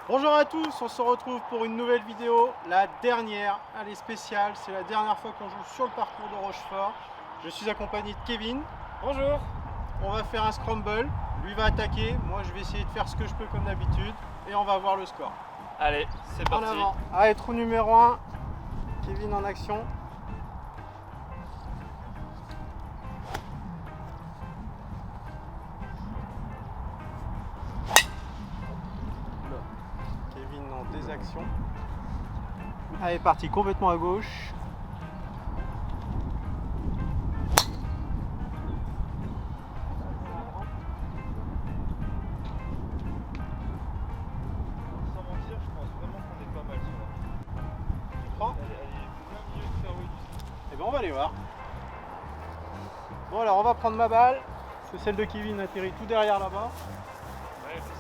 Bonjour à tous, on se retrouve pour une nouvelle vidéo, la dernière, elle est spéciale, c'est la dernière fois qu'on joue sur le parcours de Rochefort. Je suis accompagné de Kevin. Bonjour. On va faire un scramble, lui va attaquer, moi je vais essayer de faire ce que je peux comme d'habitude et on va voir le score. Allez, c'est En parti. avant. Allez, trou numéro 1, Kevin en action. Kevin en désaction. Allez, parti complètement à gauche. Sans mentir, je pense vraiment qu'on est pas mal sur là. Tu prends? Elle est plein milieu de fairway du centre. Eh bien on va aller voir. Bon alors on va prendre ma balle, parce que celle de Kevin atterrit tout derrière là-bas. Ouais, ça va.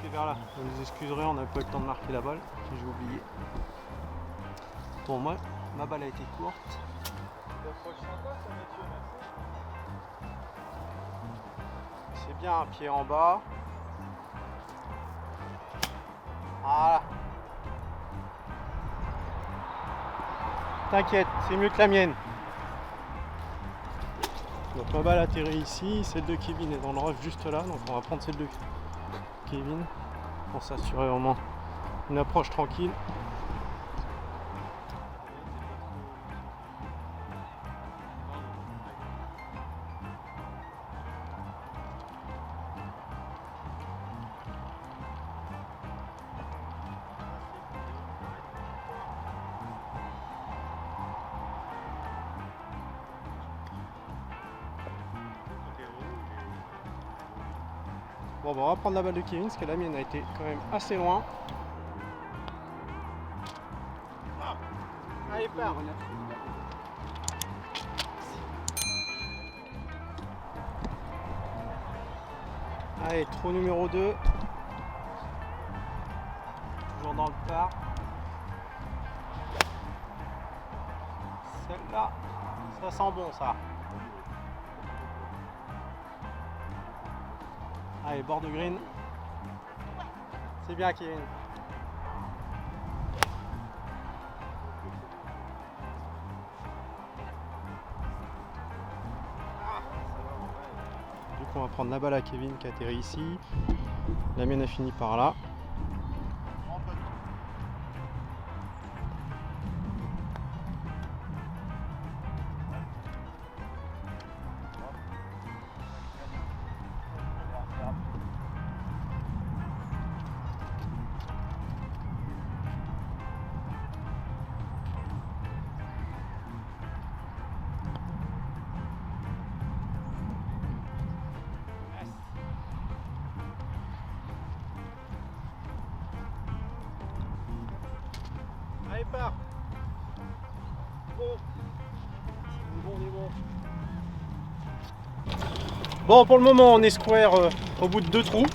Qui est vers là. Vous nous excuserez, on n'a pas eu le temps de marquer la balle, j'ai oublié. Pour moi, ma balle a été courte. L'approche sympa, ça, Mathieu, merci. C'est bien un pied en bas. Voilà. T'inquiète, c'est mieux que la mienne. Donc ma balle atterrit ici, celle de Kevin est dans le rough juste là, donc on va prendre celle de Kevin pour s'assurer au moins une approche tranquille. Bon, on va prendre la balle de Kevin, parce que la mienne a été quand même assez loin. Allez, pars. Allez, trou numéro 2. Toujours dans le par. Celle-là, ça sent bon ça. Allez, bord de green. C'est bien Kevin. Du coup on va prendre la balle à Kevin qui atterrit ici. La mienne a fini par là. Allez, pars. Bon, on est bon. Bon, pour le moment, on est square au bout de 2 trous.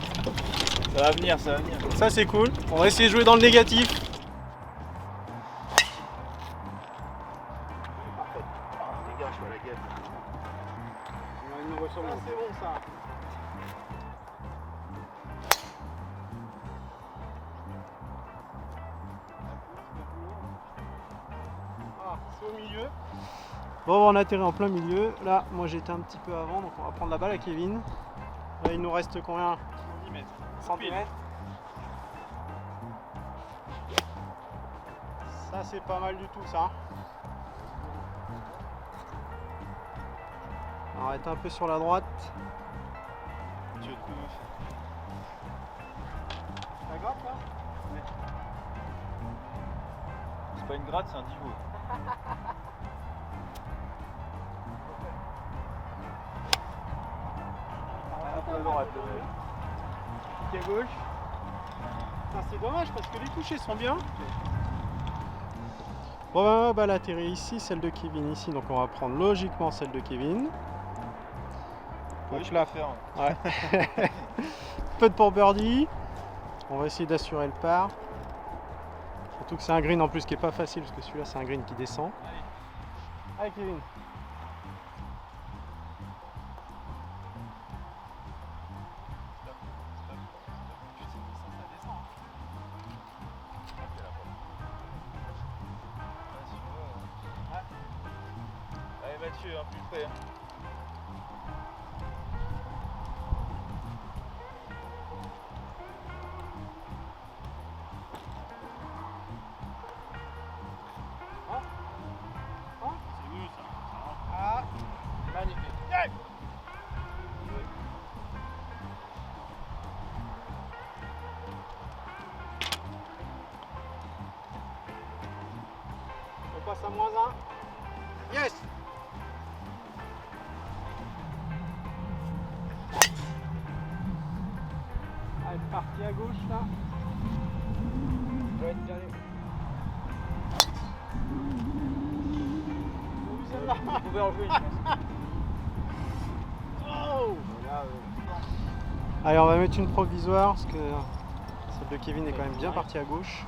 Ça va venir, ça va venir. Ça, c'est cool. On va essayer de jouer dans le négatif. Dégage, la gueule. C'est bon, ça. Ah, c'est au milieu. Bon, on atterrit en plein milieu. Là, moi j'étais un petit peu avant, donc on va prendre la balle à Kevin. Là, il nous reste combien? 10 mètres. Centimètres. Ça, c'est pas mal du tout, ça. On va être un peu sur la droite. Tu veux tout. La gratte, là? C'est pas une gratte, c'est un divot. Pied à gauche. C'est dommage parce que les touchés sont bien. Bon, bah, l'atterrit ici, celle de Kevin ici, donc on va prendre logiquement celle de Kevin. Donc Oui, je là, peux faire. ouais. Peu de pour birdie. On va essayer d'assurer le par. Surtout que c'est un green en plus qui est pas facile parce que celui-là c'est un green qui descend. Allez Kevin. Mathieu, hein, plus près. Hein. C'est mieux ça. Ah, magnifique. Yeah. On passe à -1. Yes. Elle est partie à gauche là. Je vais être bien. Celle-là. Vous pouvez en jouer, je pense. Oh. Allez, on va mettre une provisoire parce que celle de Kevin est quand même bien partie à gauche.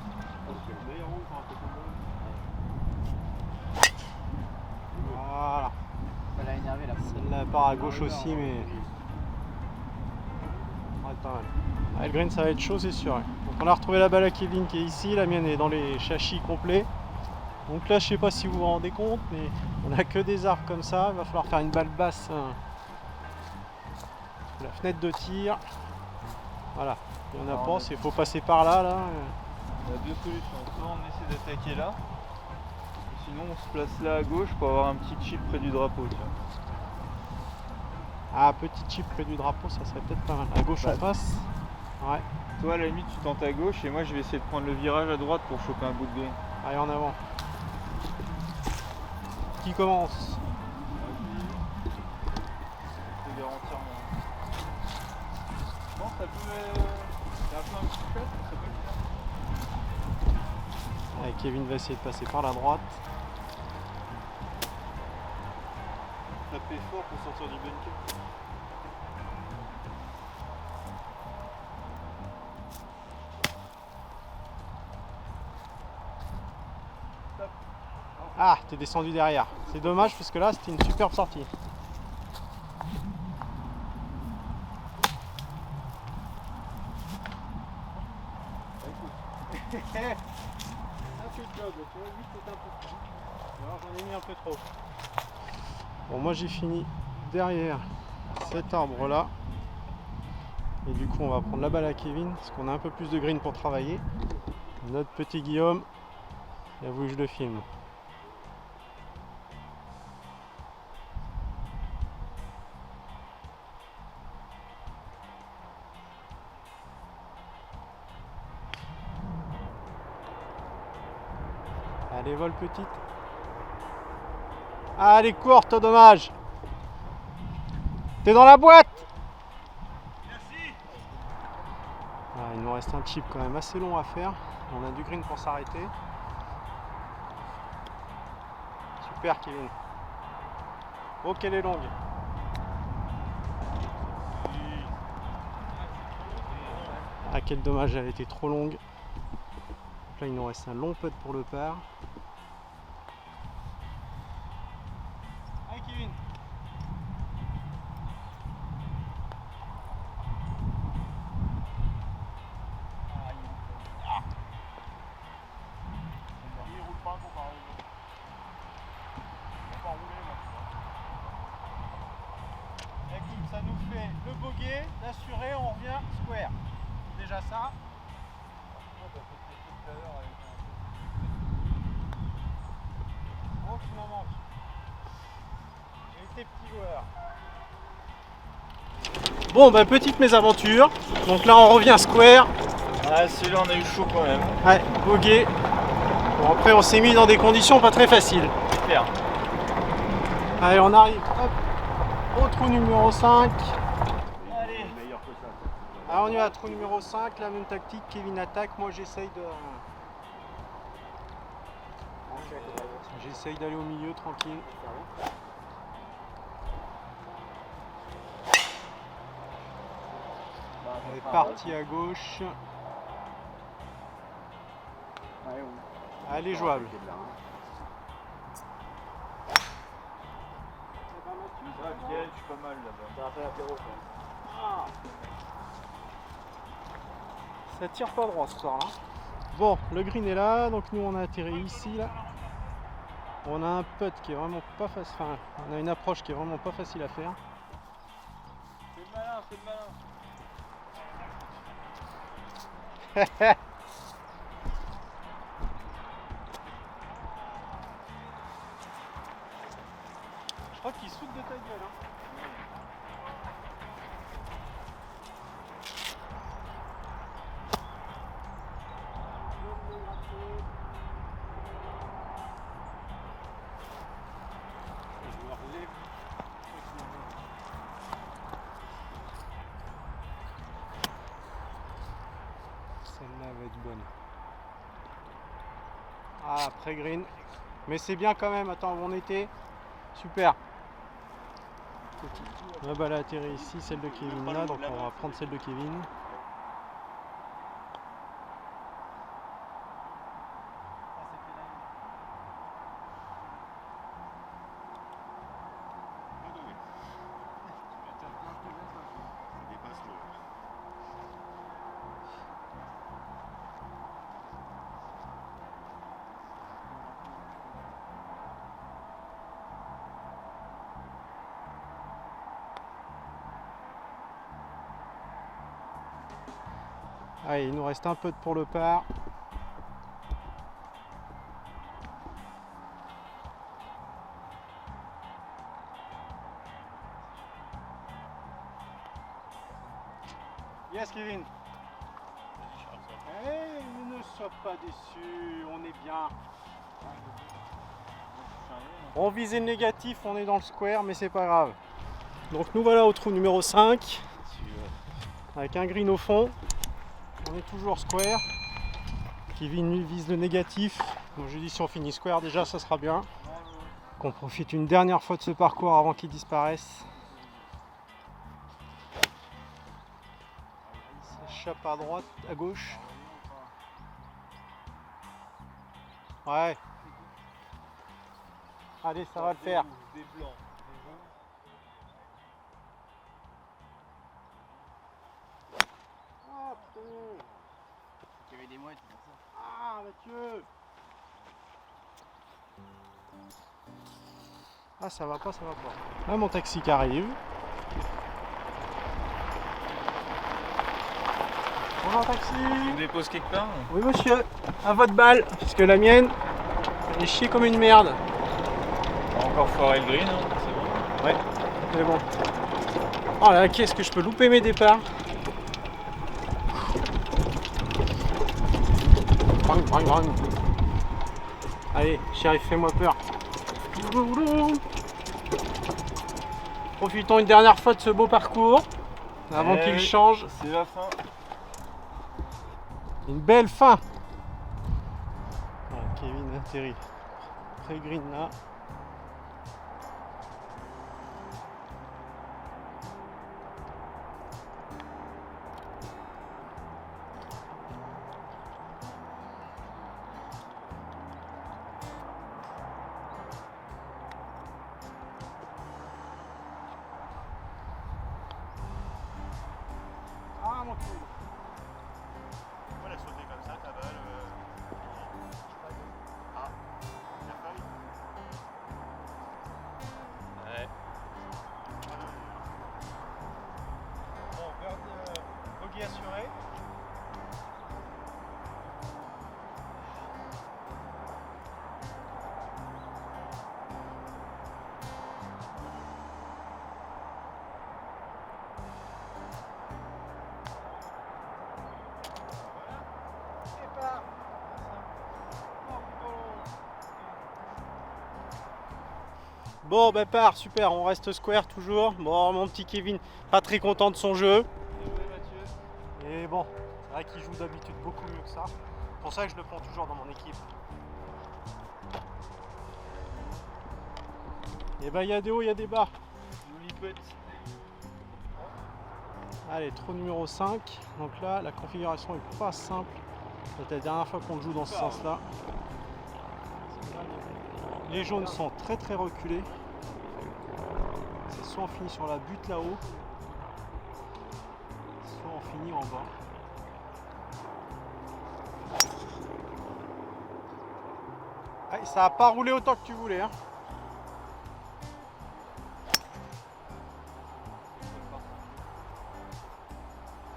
Voilà. Elle a énervé là. Celle-là part à gauche aussi, mais ouais, pas mal. Ah, le green, ça va être chaud, c'est sûr. Donc on a retrouvé la balle à Kevin qui est ici. La mienne est dans les châssis complets. Donc là, je sais pas si vous vous rendez compte, mais on a que des arbres comme ça. Il va falloir faire une balle basse. La fenêtre de tir. Voilà. Il n'y en a pas, il faut passer par là. On a deux solutions. Soit on essaie d'attaquer là, ou sinon on se place là à gauche pour avoir un petit chip près du drapeau. Tiens. Ah, petit chip près du drapeau, ça serait peut-être pas mal. À gauche, Bah, on passe. Ouais. Toi à la limite tu tentes à gauche et moi je vais essayer de prendre le virage à droite pour choper un bout de green. Allez, en avant. Qui commence? Je te garantir moi. Je pense que ça peut. C'est un peu un petit shot, ça peut le faire. Allez, Kevin va essayer de passer par la droite. Taper fort pour sortir du bunker. Ah, t'es descendu derrière. C'est dommage parce que là, c'était une superbe sortie. J'en ai mis un peu trop. Bon, moi j'ai fini derrière cet arbre là. Et du coup, on va prendre la balle à Kevin parce qu'on a un peu plus de green pour travailler. Notre petit Guillaume, il a voulu que je le filme. Allez, vol petite. Ah, elle est courte, dommage. T'es dans la boîte. Merci. Ah, il nous reste un chip quand même assez long à faire. On a du green pour s'arrêter. Super, Kevin. Oh, qu'elle est longue. Ah, quel dommage, elle était trop longue. Donc là, il nous reste un long putt pour le par. Allez, Kevin. Il roule pas comparé aux autres. On va pas rouler là. Écoute, ça nous fait le bogey, l'assuré, on revient square. Déjà ça. Oh, tu m'en manques. J'ai été petit joueur. Bon, bah, petite mésaventure. Donc là, on revient square. Ah, celui-là on a eu chaud quand même. Ouais, bogey. Bon, après, on s'est mis dans des conditions pas très faciles. C'est clair. Allez, on arrive hop, au trou numéro 5. Allez. Alors, on y va, trou numéro 5. La même tactique. Kevin attaque. Moi, j'essaye de. J'essaye d'aller au milieu tranquille. Elle est partie à gauche. Elle est jouable. Ah, Miguel, je suis pas mal là-bas. Ça tire pas droit ce soir là. Bon, le green est là, donc nous on a atterri ici là. On a un putt qui est vraiment pas facile. Enfin, on a une approche qui est vraiment pas facile à faire. Fais le malin, fais le malin. Je crois qu'il se fout de ta gueule. Hein. Celle-là va être bonne. Ah, après green. Mais c'est bien quand même. Attends, où on était. Super. La balle a atterri ici, celle de Kevin là. Donc on va prendre celle de Kevin. Allez, il nous reste un peu pour le par. Yes, Kevin. Hey, ne sois pas déçu, on est bien. On visait le négatif, on est dans le square, mais c'est pas grave. Donc nous voilà au trou numéro 5, avec un green au fond. On est toujours square. Kevin lui vise le négatif. Donc je dis si on finit square déjà ça sera bien. Qu'on profite une dernière fois de ce parcours avant qu'il disparaisse. Il s'échappe à droite, à gauche. Ouais. Allez, ça va le faire. Des blancs. Ah, putain. Il y avait des mouettes, c'est pour ça. Ah, Mathieu. Ah, ça va pas, ça va pas. Là, mon taxi qui arrive. Bonjour, taxi. Tu me déposes quelque part? Oui, monsieur. À votre balle. Parce que la mienne, elle est chiée comme une merde. On va encore foirer le green, hein, c'est bon. Ouais, mais bon. Oh là, qu'est-ce que je peux louper mes départs. Bang, bang, bang. Allez, shérif, fais-moi peur. Profitons une dernière fois de ce beau parcours avant Eh qu'il oui, change. C'est la fin. Une belle fin. Voilà, Kevin atterrit près green là. Ah mon tour. Pourquoi la sauter comme ça, ta balle Ah, la feuille. Ouais. Bon, bogey assuré. Bon, bah part, super, on reste square toujours. Bon, mon petit Kevin, pas très content de son jeu. Et bon, c'est vrai qu'il joue d'habitude beaucoup mieux que ça. C'est pour ça que je le prends toujours dans mon équipe. Et bah, il y a des hauts, il y a des bas. Joli putt. Allez, trou numéro 5. Donc là, la configuration est pas simple. C'est la dernière fois qu'on le joue dans ce sens-là. Les jaunes sont très très reculés. C'est soit on finit sur la butte là-haut, soit on finit en bas. Ah, ça a pas roulé autant que tu voulais, hein.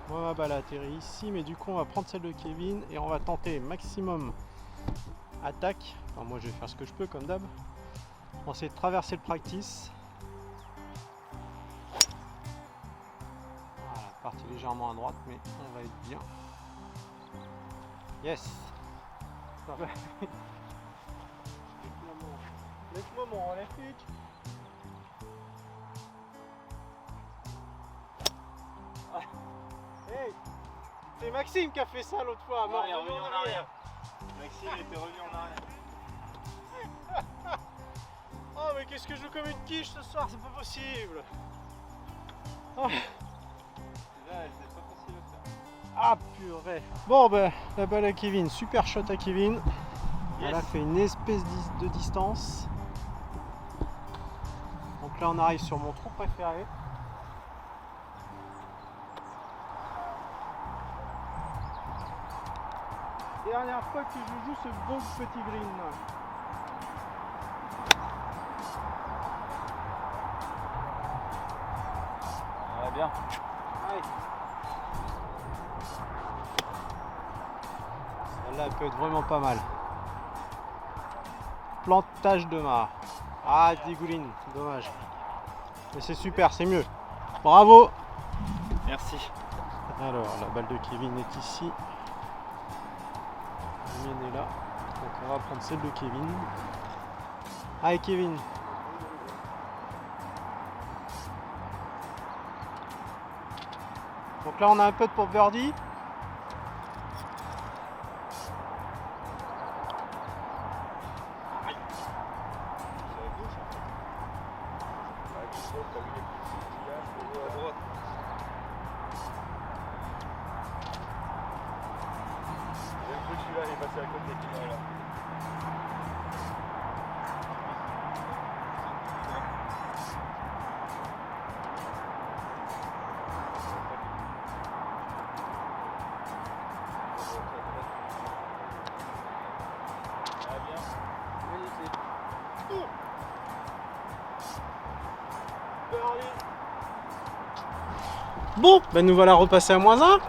Moi ma balle a atterri ici, mais du coup on va prendre celle de Kevin et on va tenter maximum attaque. Enfin, moi je vais faire ce que je peux comme d'hab. On va essayer de traverser le practice. Voilà, partie légèrement à droite, mais on va être bien. Yes. Ça va. Laisse-moi mon relais flic. Hey, c'est Maxime qui a fait ça l'autre fois. Non, il est revenu en arrière. Maxime était revenu en arrière. Oh mais qu'est-ce que je joue comme une quiche ce soir, c'est pas possible. Oh. Là, c'est pas facile à faire. Ah purée. Bon ben la balle à Kevin, super shot à Kevin. Yes. Elle a fait une espèce de distance. Donc là on arrive sur mon trou préféré. Dernière fois que je joue ce beau petit green là. Ah, bien. Allez. Celle-là elle peut être vraiment pas mal. Plantage de mât. Ah dégouline, dommage. Mais c'est super, c'est mieux. Bravo. Merci. Alors la balle de Kevin est ici. La mienne est là. Donc on va prendre celle de Kevin. Allez Kevin. Donc là on a un putt pour birdie. Celui-là, il est passé à côté. Voilà. Ah, bien. Magnifique. Bon, ben nous voilà repassés à -1.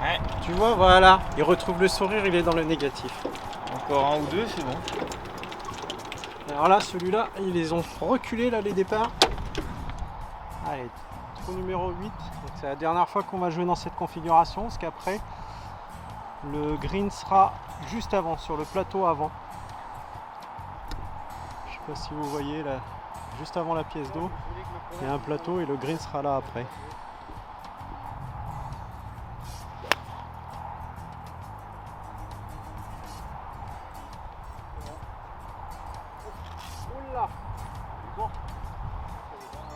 Ouais. Tu vois, voilà. Il retrouve le sourire, il est dans le négatif. Encore un ou deux, c'est bon. Alors là, celui-là, ils les ont reculés là les départs. Allez, trou numéro 8. Donc c'est la dernière fois qu'on va jouer dans cette configuration, parce qu'après, le green sera juste avant, sur le plateau avant. Je sais pas si vous voyez là, juste avant la pièce d'eau, il y a un plateau et le green sera là après. Oula.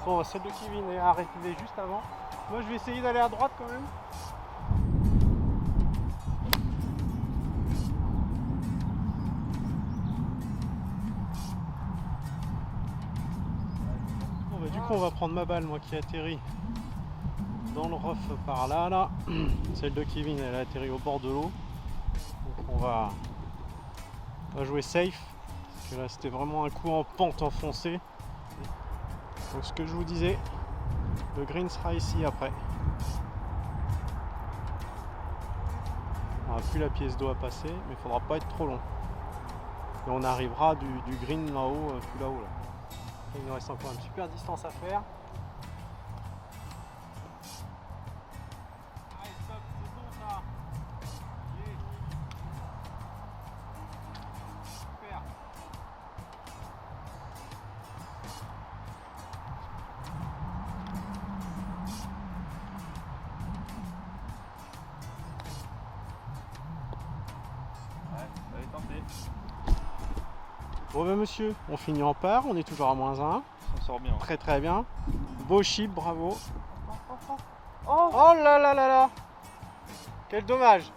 Bon, celle de Kevin est arrivée juste avant. Moi je vais essayer d'aller à droite quand même. Bon bah du coup on va prendre ma balle, moi qui atterrit dans le rough par là. Celle de Kevin elle a atterri au bord de l'eau. Donc on va jouer safe. Parce que là c'était vraiment un coup en pente enfoncée. Donc ce que je vous disais, le green sera ici après. On n'a plus la pièce d'eau à passer, mais il faudra pas être trop long. Et on arrivera du green là-haut, tout là-haut. Là. Il nous reste encore une super distance à faire. Allez stop, c'est bon ça. Yeah. Super. Ouais, allez tenter. Bon ben monsieur, on finit en part, on est toujours à -1. On sort bien. Très très bien. Beau chip, bravo. Oh là là là là. Quel dommage.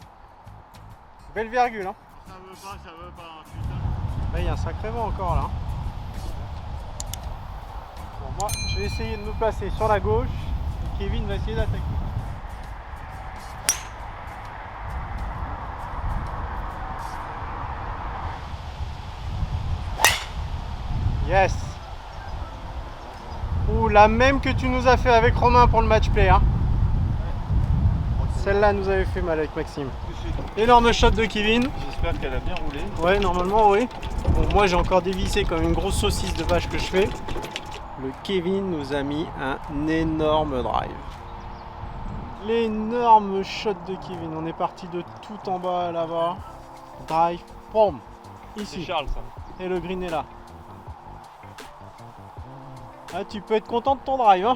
Belle virgule hein. Ça veut pas, putain. Là il y a un sacré vent encore là. Bon moi je vais essayer de me placer sur la gauche. Et Kevin va essayer d'attaquer. Yes. Ouh, la même que tu nous as fait avec Romain pour le match play. Hein. Celle-là nous avait fait mal avec Maxime. Énorme shot de Kevin. J'espère qu'elle a bien roulé. Ouais, normalement, oui. Bon, moi, j'ai encore dévissé comme une grosse saucisse de vache que je fais. Le Kevin nous a mis un énorme drive. L'énorme shot de Kevin. On est parti de tout en bas là-bas. Drive, boum. C'est Ici. Charles ça. Et le green est là. Ah, tu peux être content de ton drive. Hein.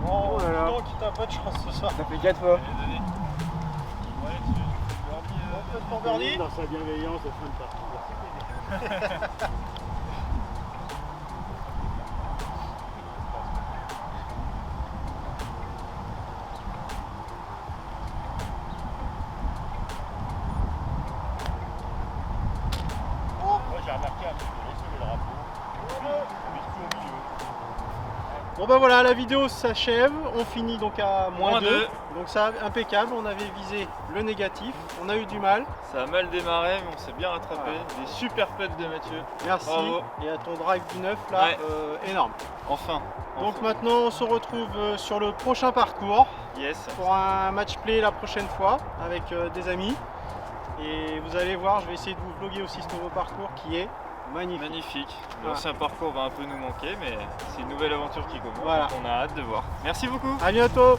Oh là là. donc t'as pas de chance ce soir. Ça fait 4 fois. Pour birdie. Dans sa bienveillance de fin de partie. Moi j'ai remarqué un peu de laisser le drapeau. Mais tout au milieu. Bon ben voilà, la vidéo s'achève. On finit donc à Moins -2. deux. Donc ça, impeccable. On avait visé le négatif. On a eu du mal. Ça a mal démarré, mais on s'est bien rattrapé. Voilà. Des super putts de Mathieu. Merci. Bravo. Et à ton drive du 9 là, Ouais. énorme. Enfin. Donc Enfin. maintenant on se retrouve sur le prochain parcours Yes. pour un match play la prochaine fois avec des amis. Et vous allez voir, je vais essayer de vous vlogger aussi ce nouveau parcours qui est magnifique. Magnifique. Ah. L'ancien parcours va un peu nous manquer, mais c'est une nouvelle aventure qui commence. Voilà. On a hâte de voir. Merci beaucoup. À bientôt.